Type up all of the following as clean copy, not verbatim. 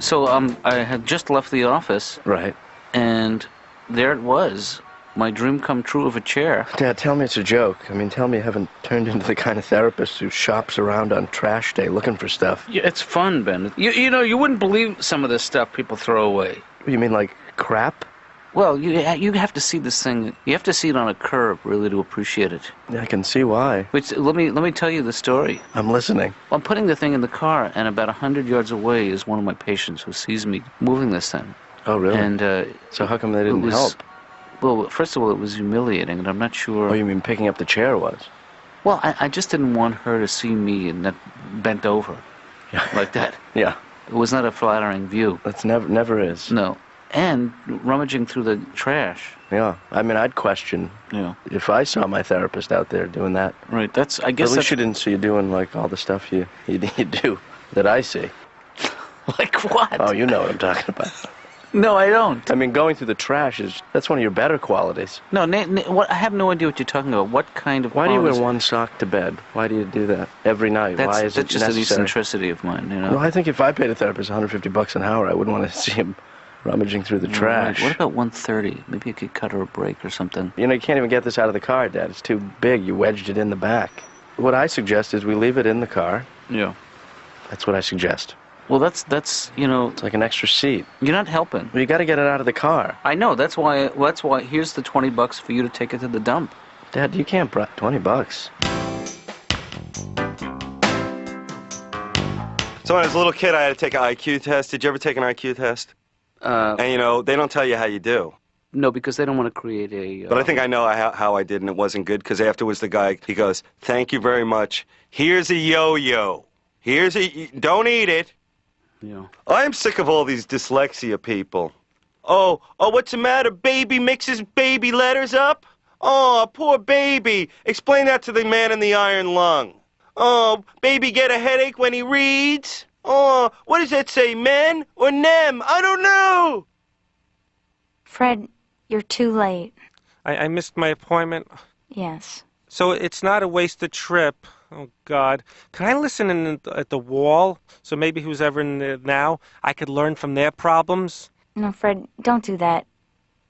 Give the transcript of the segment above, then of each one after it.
So I had just left the office. Right. And there it was. My dream come true of a chair. Dad, tell me it's a joke. I mean, tell me you haven't turned into the kind of therapist who shops around on trash day looking for stuff. Yeah, it's fun, Ben. You know, you wouldn't believe some of this stuff people throw away. You mean like crap? Well, you have to see this thing. You have to see it on a curb, really, to appreciate it. Yeah, I can see why. Which, let me tell you the story. I'm listening. I'm putting the thing in the car, and about 100 yards away is one of my patients who sees me moving this thing. Oh, really? And so how come they didn't help? Well, first of all, it was humiliating, and I'm not sure... Oh, you mean picking up the chair was? Well, I just didn't want her to see me and that bent over like that. Yeah. It was not a flattering view. That's never is. No. And rummaging through the trash. Yeah. I mean, I'd question if I saw my therapist out there doing that. Right. I guess at least you didn't see you doing, like, all the stuff you do that I see. Like what? Oh, you know what I'm talking about. No, I don't. I mean, going through the trash that's one of your better qualities. No, I have no idea what you're talking about. What kind of Why do you qualities? wear one sock to bed? Why do you do that every night? Why is it that's just necessary? an eccentricity of mine, you know. Well, I think if I paid a therapist $150 an hour, I wouldn't want to see him rummaging through the trash. Right. What about $130? Maybe you could cut her a break or something. You know, you can't even get this out of the car, Dad. It's too big. You wedged it in the back. What I suggest is we leave it in the car. Yeah. That's what I suggest. Well, that's you know... It's like an extra seat. You're not helping. Well, you got to get it out of the car. I know. That's why. Here's the $20 for you to take it to the dump. Dad, you can't $20. So when I was a little kid, I had to take an IQ test. Did you ever take an IQ test? And, you know, they don't tell you how you do. No, because they don't want to create a... But I think I know how I did, and it wasn't good, because afterwards the guy, he goes, "Thank you very much. Here's a yo-yo. Don't eat it." Yeah. I'm sick of all these dyslexia people. Oh, what's the matter? Baby mixes baby letters up? Oh, poor baby. Explain that to the man in the iron lung. Oh, baby get a headache when he reads? Oh, what does that say, men or nem? I don't know. Fred, you're too late. I missed my appointment. Yes. So it's not a wasted trip. Oh, God. Can I listen at the wall? So maybe who's ever in there now, I could learn from their problems? No, Fred, don't do that.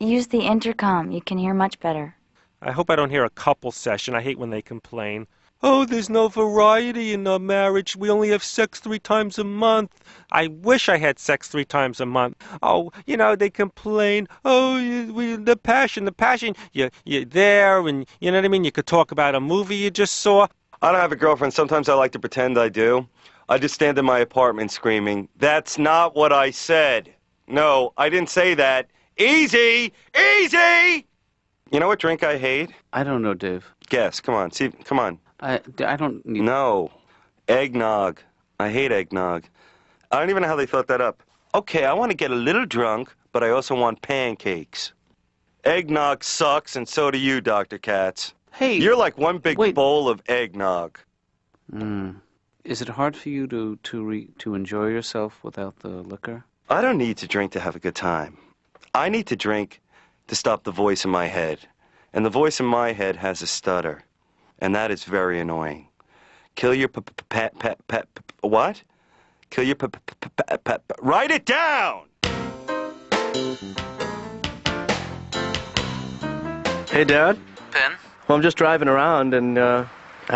Use the intercom. You can hear much better. I hope I don't hear a couple session. I hate when they complain. Oh, there's no variety in our marriage. We only have sex 3 times a month. I wish I had sex 3 times a month. Oh, you know, they complain. Oh, the passion. You're there, and you know what I mean? You could talk about a movie you just saw. I don't have a girlfriend. Sometimes I like to pretend I do. I just stand in my apartment screaming, "That's not what I said. No, I didn't say that. Easy! Easy!" You know what drink I hate? I don't know, Dave. Guess. Come on. See. Come on. I don't need... No. Eggnog. I hate eggnog. I don't even know how they thought that up. Okay, I want to get a little drunk, but I also want pancakes. Eggnog sucks, and so do you, Dr. Katz. Hey... You're like one big bowl of eggnog. Is it hard for you to enjoy yourself without the liquor? I don't need to drink to have a good time. I need to drink to stop the voice in my head. And the voice in my head has a stutter. And that is very annoying. Kill your what? Kill your write it down! Hey, Dad? Ben? Well, I'm just driving around, and I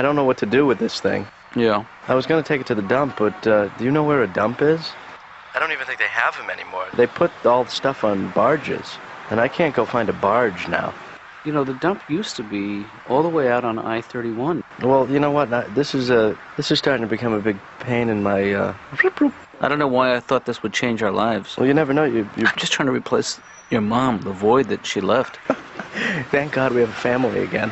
don't know what to do with this thing. Yeah. I was going to take it to the dump, but do you know where a dump is? I don't even think they have them anymore. They put all the stuff on barges, and I can't go find a barge now. You know, the dump used to be all the way out on I-31. Well, you know what? This is starting to become a big pain in my... I don't know why I thought this would change our lives. Well, you never know. You... I'm just trying to replace your mom, the void that she left. Thank God we have a family again.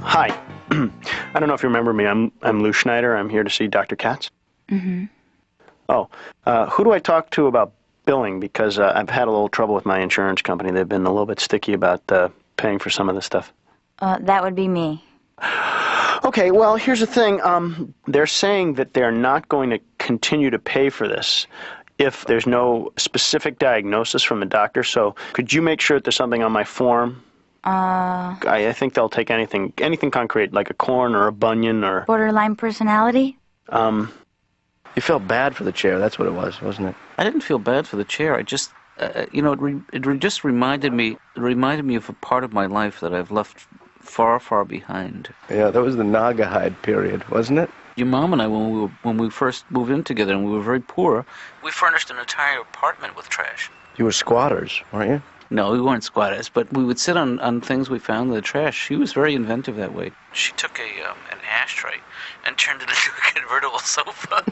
Hi. I don't know if you remember me. I'm Lou Schneider. I'm here to see Dr. Katz. Mm-hmm. Oh, who do I talk to about billing? Because I've had a little trouble with my insurance company. They've been a little bit sticky about paying for some of this stuff. That would be me. Okay, well, here's the thing. They're saying that they're not going to continue to pay for this. if there's no specific diagnosis from the doctor. So could you make sure that there's something on my form? I think they'll take anything concrete, like a corn or a bunion or... Borderline personality? You felt bad for the chair. That's what it was, wasn't it? I didn't feel bad for the chair. I just, just reminded me of a part of my life that I've left far, far behind. Yeah, that was the Naugahyde period, wasn't it? Your mom and I, when we first moved in together and we were very poor, we furnished an entire apartment with trash. You were squatters, weren't you? No, we weren't squatters, but we would sit on things we found in the trash. She was very inventive that way. She took an ashtray and turned it into a convertible sofa.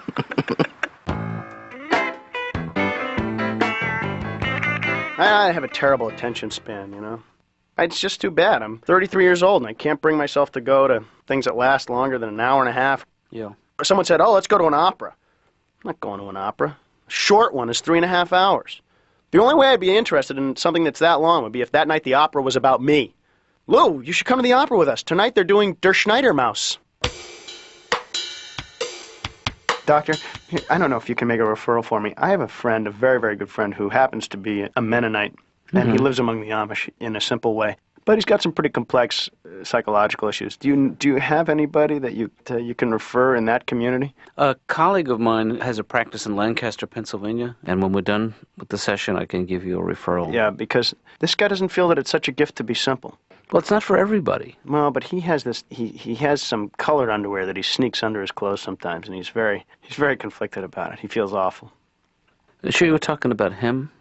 I have a terrible attention span, you know. It's just too bad. I'm 33 years old and I can't bring myself to go to things that last longer than an hour and a half. Yeah. Someone said, oh, let's go to an opera. I'm not going to an opera. A short one is 3.5 hours. The only way I'd be interested in something that's that long would be if that night the opera was about me. Lou, you should come to the opera with us. Tonight they're doing Der Schneidermaus. Doctor, I don't know if you can make a referral for me. I have a friend, a very, very good friend, who happens to be a Mennonite, and he lives among the Amish in a simple way. But he's got some pretty complex psychological issues. Do you have anybody that you can refer in that community? A colleague of mine has a practice in Lancaster, Pennsylvania, and when we're done with the session, I can give you a referral. Yeah, because this guy doesn't feel that it's such a gift to be simple. Well, it's not for everybody. Well, but he has this. He has some colored underwear that he sneaks under his clothes sometimes, and he's very conflicted about it. He feels awful. Sure you were talking about him?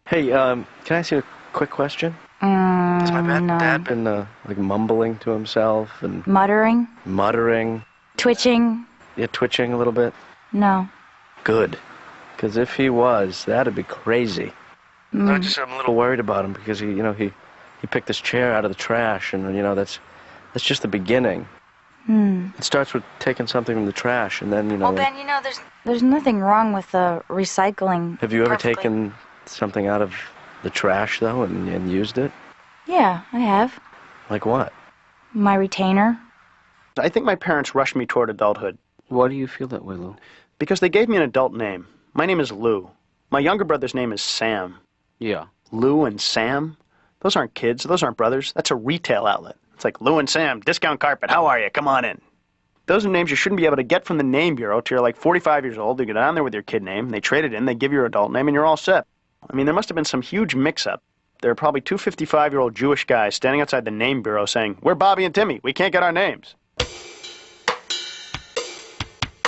Hey, can I ask you a quick question? Has my No. dad been, like, mumbling to himself and... Muttering? Muttering? Twitching? Yeah, twitching a little bit? No. Good. Because if he was, that'd be crazy. I'm a little worried about him because he picked this chair out of the trash, and, that's just the beginning. It starts with taking something from the trash, and then, Well, Ben, there's nothing wrong with recycling. Have you ever perfectly. taken something out of the trash, though, and used it? Yeah, I have. Like what? My retainer. I think my parents rushed me toward adulthood Why do you feel that way, Lou? because they gave me an adult name. My name is Lou. My younger brother's name is Sam. Yeah. Lou and Sam? Those aren't kids. Those aren't brothers. That's a retail outlet. It's like, Lou and Sam, discount carpet. How are you? Come on in. Those are names you shouldn't be able to get from the name bureau till you're like 45 years old. You get down there with your kid name, they trade it in, they give you your adult name, and you're all set. I mean, there must have been some huge mix-up. There are probably two 55-year-old Jewish guys standing outside the name bureau saying, we're Bobby and Timmy. We can't get our names.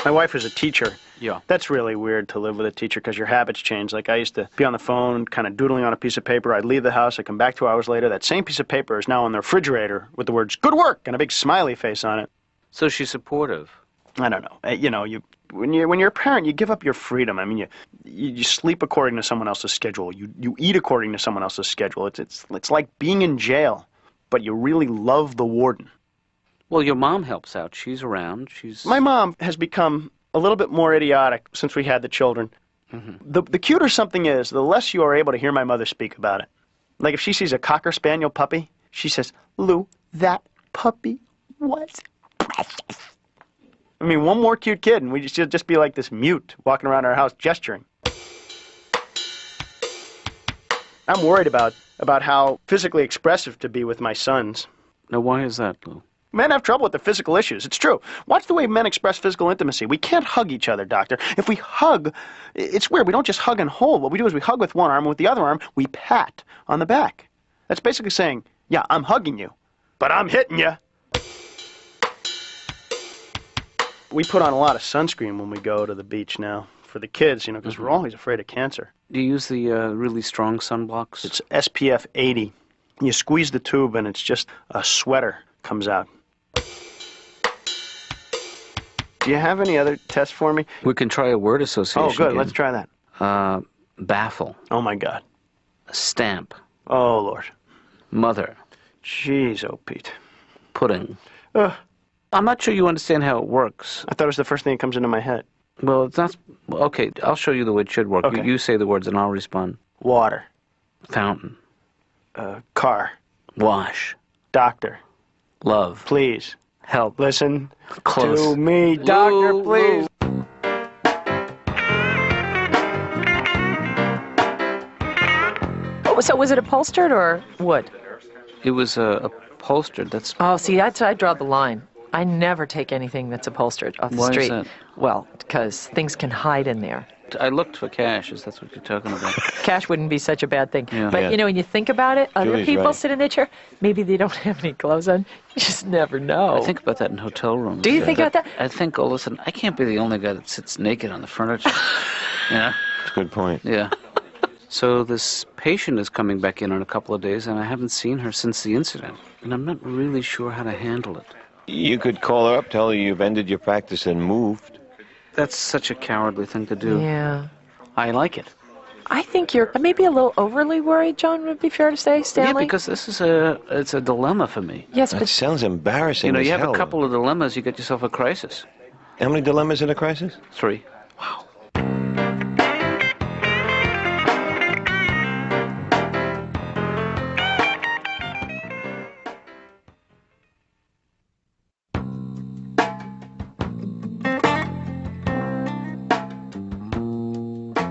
My wife was a teacher. Yeah. That's really weird to live with a teacher because your habits change. Like, I used to be on the phone, kind of doodling on a piece of paper. I'd leave the house. I'd come back 2 hours later. That same piece of paper is now on the refrigerator with the words, good work, and a big smiley face on it. So she's supportive. I don't know. When you're a parent, you give up your freedom. I mean, you sleep according to someone else's schedule. You eat according to someone else's schedule. It's like being in jail, but you really love the warden. Well, your mom helps out. She's around. My mom has become a little bit more idiotic since we had the children. Mm-hmm. The cuter something is, the less you are able to hear my mother speak about it. Like if she sees a Cocker Spaniel puppy, she says, Lou, that puppy was precious. I mean, one more cute kid, and we just be like this mute walking around our house gesturing. I'm worried about how physically expressive to be with my sons. Now, why is that, Lou? Men have trouble with the physical issues. It's true. Watch the way men express physical intimacy. We can't hug each other, Doctor. If we hug, it's weird. We don't just hug and hold. What we do is we hug with one arm, and with the other arm, we pat on the back. That's basically saying, yeah, I'm hugging you, but I'm hitting you. We put on a lot of sunscreen when we go to the beach now for the kids, because we're always afraid of cancer. Do you use the really strong sunblocks? It's SPF 80. You squeeze the tube, and it's just a sweater comes out. Do you have any other tests for me? We can try a word association. Oh, good. game. Let's try that. Baffle. Oh, my God. Stamp. Oh, Lord. Mother. Jeez, oh, Pete. Pudding. Ugh. I'm not sure you understand how it works. I thought it was the first thing that comes into my head. Well, it's not... Okay, I'll show you the way it should work. Okay. You say the words and I'll respond. Water. Fountain. Car. Wash. Doctor. Love. Please. Help. Listen Close. to me, Doctor, Lou, please. Lou. So was it upholstered or wood? It was upholstered. That's Oh, see, I draw the line. I never take anything that's upholstered off the Why is street. that? Well, because things can hide in there. I looked for cash. Is that's what you're talking about? Cash wouldn't be such a bad thing. Yeah. But, Yeah. you know, when you think about it, other Julie's people right. sit in their chair. Maybe they don't have any clothes on. You just never know. I think about that in hotel rooms. Do you think about that? I think all of a sudden, I can't be the only guy that sits naked on the furniture. Yeah. That's a good point. Yeah. So this patient is coming back in a couple of days, and I haven't seen her since the incident. And I'm not really sure how to handle it. You could call her up, tell her you've ended your practice and moved. That's such a cowardly thing to do. Yeah. I like it. I think you're maybe a little overly worried, John, would be fair to say, Stanley? Yeah, because this is it's a dilemma for me. Yes, That but sounds embarrassing. You know, as you have hell. a couple of dilemmas, you get yourself a crisis. How many dilemmas in a crisis? 3.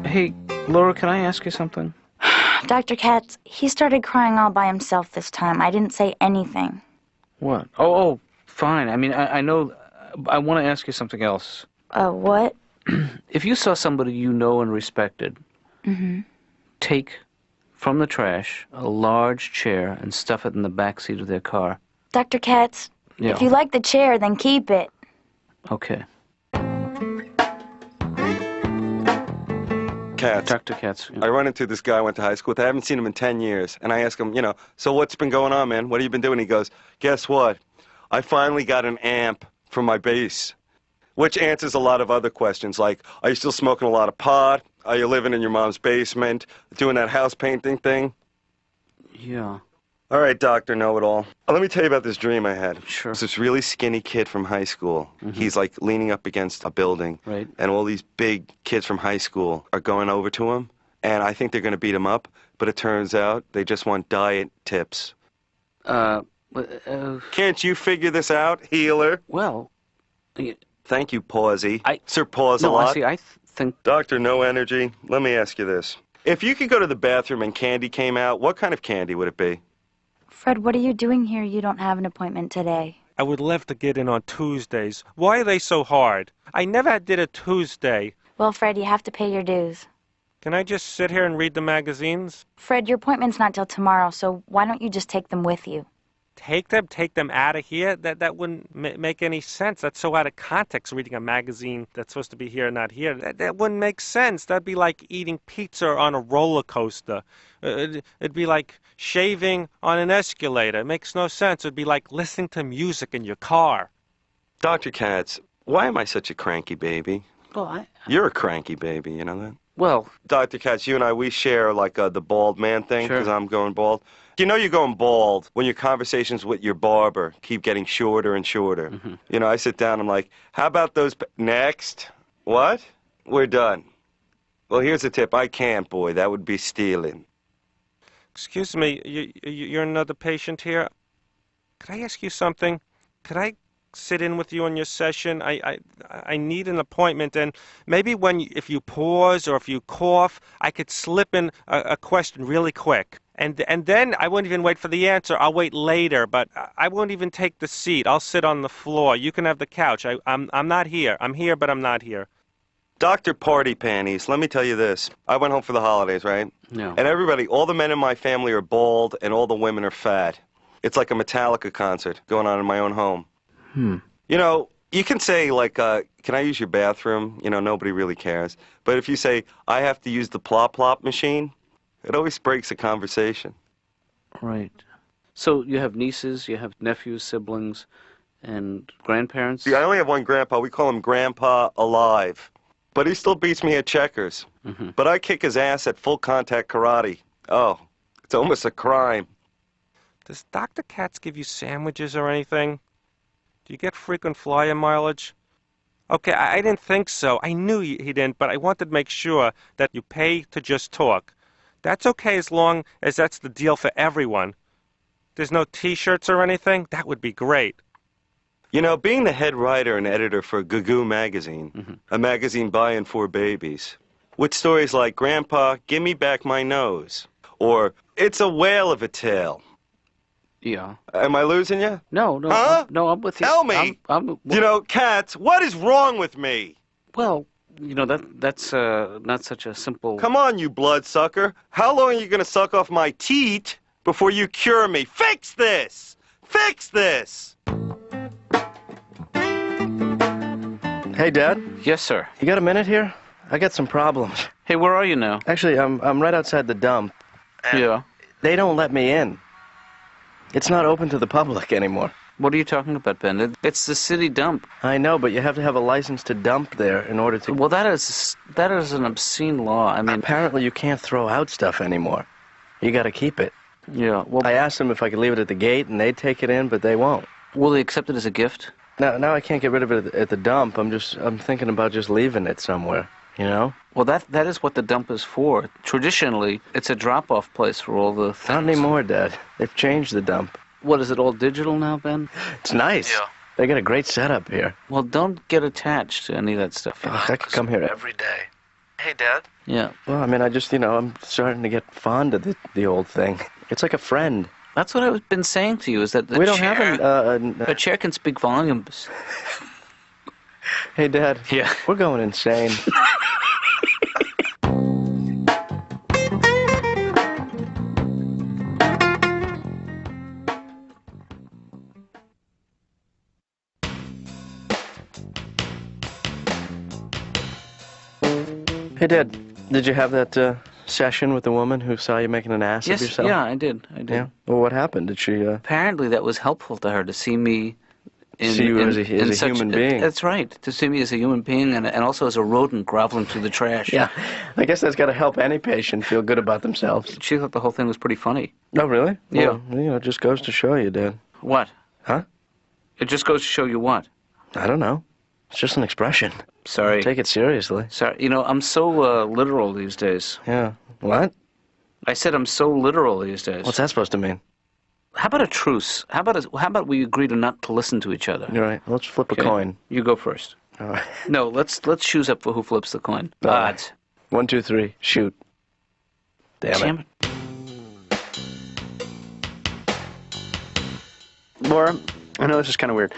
Hey, Laura, can I ask you something? Dr. Katz, he started crying all by himself this time. I didn't say anything. What? Oh, fine. I mean, I know. I want to ask you something else. What? If you saw somebody you know and respected take from the trash a large chair and stuff it in the back seat of their car. Dr. Katz, Yeah. if you like the chair, then keep it. Okay. Katz. Dr. Katz. I run into this guy I went to high school with. I haven't seen him in 10 years. And I ask him, so what's been going on, man? What have you been doing? He goes, guess what? I finally got an amp for my bass. Which answers a lot of other questions, like, are you still smoking a lot of pot? Are you living in your mom's basement? Doing that house painting thing? Yeah. All right, Dr. Know-It-All. Let me tell you about this dream I had. Sure. It's this really skinny kid from high school. He's like leaning up against a building. Right. And all these big kids from high school are going over to him. And I think they're going to beat him up. But it turns out they just want diet tips. Can't you figure this out, healer? Well, y- Thank you, Pawsey. I- Sir Pause a no, lot. I see. I think Dr. No Energy, let me ask you this. If you could go to the bathroom and candy came out, what kind of candy would it be? Fred, what are you doing here? You don't have an appointment today. I would love to get in on Tuesdays. Why are they so hard? I never did a Tuesday. Well, Fred, you have to pay your dues. Can I just sit here and read the magazines? Fred, your appointment's not till tomorrow, so why don't you just take them with you? Take them out of here? That wouldn't make any sense. That's so out of context, reading a magazine that's supposed to be here and not here. That wouldn't make sense. That'd be like eating pizza on a roller coaster. It'd be like shaving on an escalator. It makes no sense. It'd be like listening to music in your car. Dr. Katz, why am I such a cranky baby? well, You're a cranky baby, you know that? well, Dr. Katz, you and I, we share like the bald man thing Sure. because I'm going bald. You know you're going bald when your conversations with your barber keep getting shorter and shorter. You know, I sit down, I'm like, how about those... Next. What? We're done. Well, here's a tip. I can't, boy. That would be stealing. Excuse me, you're another patient here? Could I ask you something? Could I sit in with you on your session? I need an appointment, and maybe if you pause or if you cough, I could slip in a question really quick. And then I won't even wait for the answer. I'll wait later, but I won't even take the seat. I'll sit on the floor. You can have the couch. I'm not here. I'm here, but I'm not here. Dr. Party Panties, let me tell you this. I went home for the holidays, right? no. And everybody, all the men in my family are bald, and all the women are fat. It's like a Metallica concert going on in my own home. You know, you can say, like, can I use your bathroom? You know, nobody really cares. But if you say, I have to use the plop-plop machine, it always breaks a conversation. Right. So you have nieces, you have nephews, siblings, and grandparents? See, I only have one grandpa. We call him Grandpa Alive. But he still beats me at checkers. But I kick his ass at full contact karate. Oh, it's almost a crime. Does Dr. Katz give you sandwiches or anything? Do you get frequent flyer mileage? Okay, I didn't think so. I knew he didn't, but I wanted to make sure that you pay to just talk. That's okay as long as that's the deal for everyone. There's no T-shirts or anything? That would be great. You know, being the head writer and editor for Goo magazine, a magazine by and for babies, with stories like, Grandpa, give me back my nose, or it's a whale of a tale. Yeah. Am I losing you? No, no, Huh? no, I'm with you. Tell me. I'm You know, Katz, what is wrong with me? well, that's not such a simple. Come on, you bloodsucker. How long are you going to suck off my teat before you cure me? Fix this! Fix this! Hey, Dad, Yes, sir. you got a minute here? I got some problems. Hey, where are you now? Actually, I'm right outside the dump. Yeah. They don't let me in. It's not open to the public anymore. What are you talking about, Ben? It's the city dump. I know, but you have to have a license to dump there in order to... Well, that is an obscene law. I mean, Apparently you can't throw out stuff anymore. You got to keep it. yeah. Well, I asked them if I could leave it at the gate, and they'd take it in, but they won't. will they accept it as a gift? Now I can't get rid of it at the dump. I'm thinking about just leaving it somewhere, you know? Well, that is what the dump is for. Traditionally, it's a drop-off place for all the things. Not anymore, Dad. They've changed the dump. What, is it all digital now, Ben? It's nice. Yeah. They got a great setup here. Well, don't get attached to any of that stuff. Ugh, I could come here every day. Hey, Dad. Yeah. Well, I mean, I'm starting to get fond of the old thing. It's like a friend. That's what I've been saying to you, is that the We don't chair, have a chair can speak volumes. Hey, Dad. Yeah. We're going insane. Hey, Dad. Did you have that session with the woman who saw you making an ass of Yes, yourself? yeah, I did. Yeah. Well, what happened? Did she? Apparently, that was helpful to her to see me. See you as a human being. That's right. To see me as a human being and also as a rodent groveling through the trash. Yeah. I guess that's got to help any patient feel good about themselves. She thought the whole thing was pretty funny. Oh, really? Yeah. Well, it just goes to show you, Dad. What? Huh? It just goes to show you what? I don't know. It's just an expression. Sorry. Take it seriously. Sorry. I'm so literal these days. Yeah. What? I said I'm so literal these days. What's that supposed to mean? How about a truce? How about we agree to not to listen to each other? You're right. Let's flip a Okay. coin. You go first. All right. No, let's choose up for who flips the coin. All right. Odds. 1, 2, 3. Shoot. Damn it. it. Laura, I know this is kind of weird.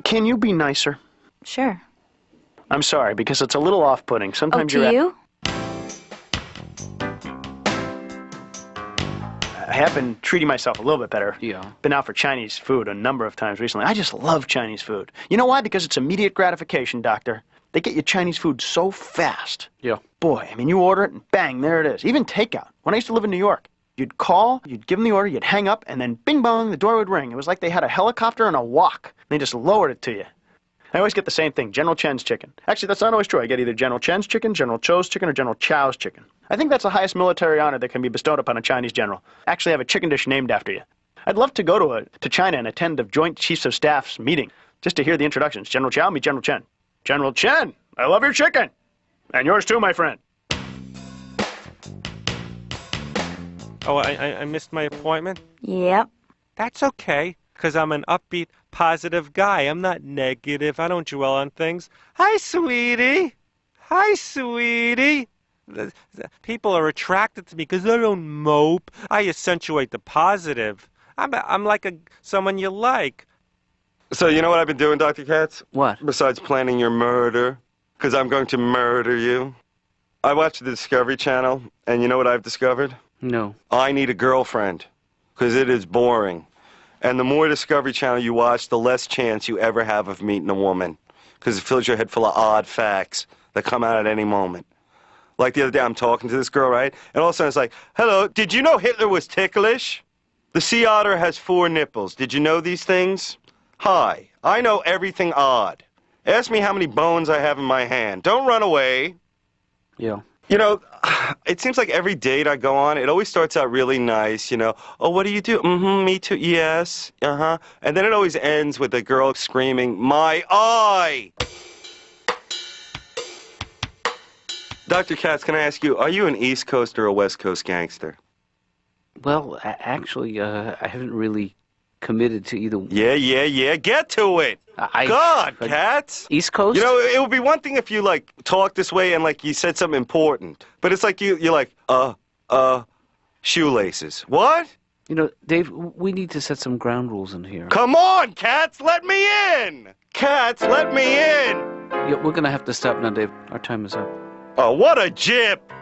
Can you be nicer? Sure. I'm sorry, because it's a little off-putting. Oh, Sometimes to you? I have been treating myself a little bit better. Yeah. Been out for Chinese food a number of times recently. I just love Chinese food. You know why? Because it's immediate gratification, Doctor. They get you Chinese food so fast. Yeah. Boy, I mean, you order it and bang, there it is. Even takeout. When I used to live in New York, you'd call, you'd give them the order, you'd hang up, and then bing bong, the door would ring. It was like they had a helicopter and a wok. They just lowered it to you. I always get the same thing, General Chen's chicken. Actually, that's not always true. I get either General Chen's chicken, General Cho's chicken, or General Chow's chicken. I think that's the highest military honor that can be bestowed upon a Chinese general. Actually have a chicken dish named after you. I'd love to go to China and attend a Joint Chiefs of Staff's meeting, just to hear the introductions. General Chow, meet General Chen. General Chen, I love your chicken. And yours too, my friend. Oh, I missed my appointment? Yep. That's okay, because I'm an upbeat, positive guy. I'm not negative. I don't dwell on things. Hi, sweetie. Hi, sweetie. People are attracted to me because I don't mope. I accentuate the positive. I'm like someone you like. So you know what I've been doing, Dr. Katz? What? Besides planning your murder, because I'm going to murder you. I watch the Discovery Channel, and you know what I've discovered? No. I need a girlfriend, because it is boring. And the more Discovery Channel you watch, the less chance you ever have of meeting a woman, because it fills your head full of odd facts that come out at any moment. Like the other day, I'm talking to this girl, right? And all of a sudden it's like, hello, did you know Hitler was ticklish? The sea otter has 4 nipples. Did you know these things? Hi, I know everything odd. Ask me how many bones I have in my hand. Don't run away. Yeah. You know, it seems like every date I go on, it always starts out really nice, you know. Oh, what do you do? Mm-hmm, me too, yes, uh-huh. And then it always ends with a girl screaming, my eye! Dr. Katz, can I ask you, are you an East Coast or a West Coast gangster? Well, actually, I haven't really committed to either. Yeah, get to it! God, Katz! East Coast? You know, it would be one thing if you, like, talked this way and, like, you said something important. But it's like you're like, Shoelaces. What? You know, Dave, we need to set some ground rules in here. Come on, Katz, let me in! Katz, let me in! Yeah, we're gonna have to stop now, Dave. Our time is up. Oh, what a jip!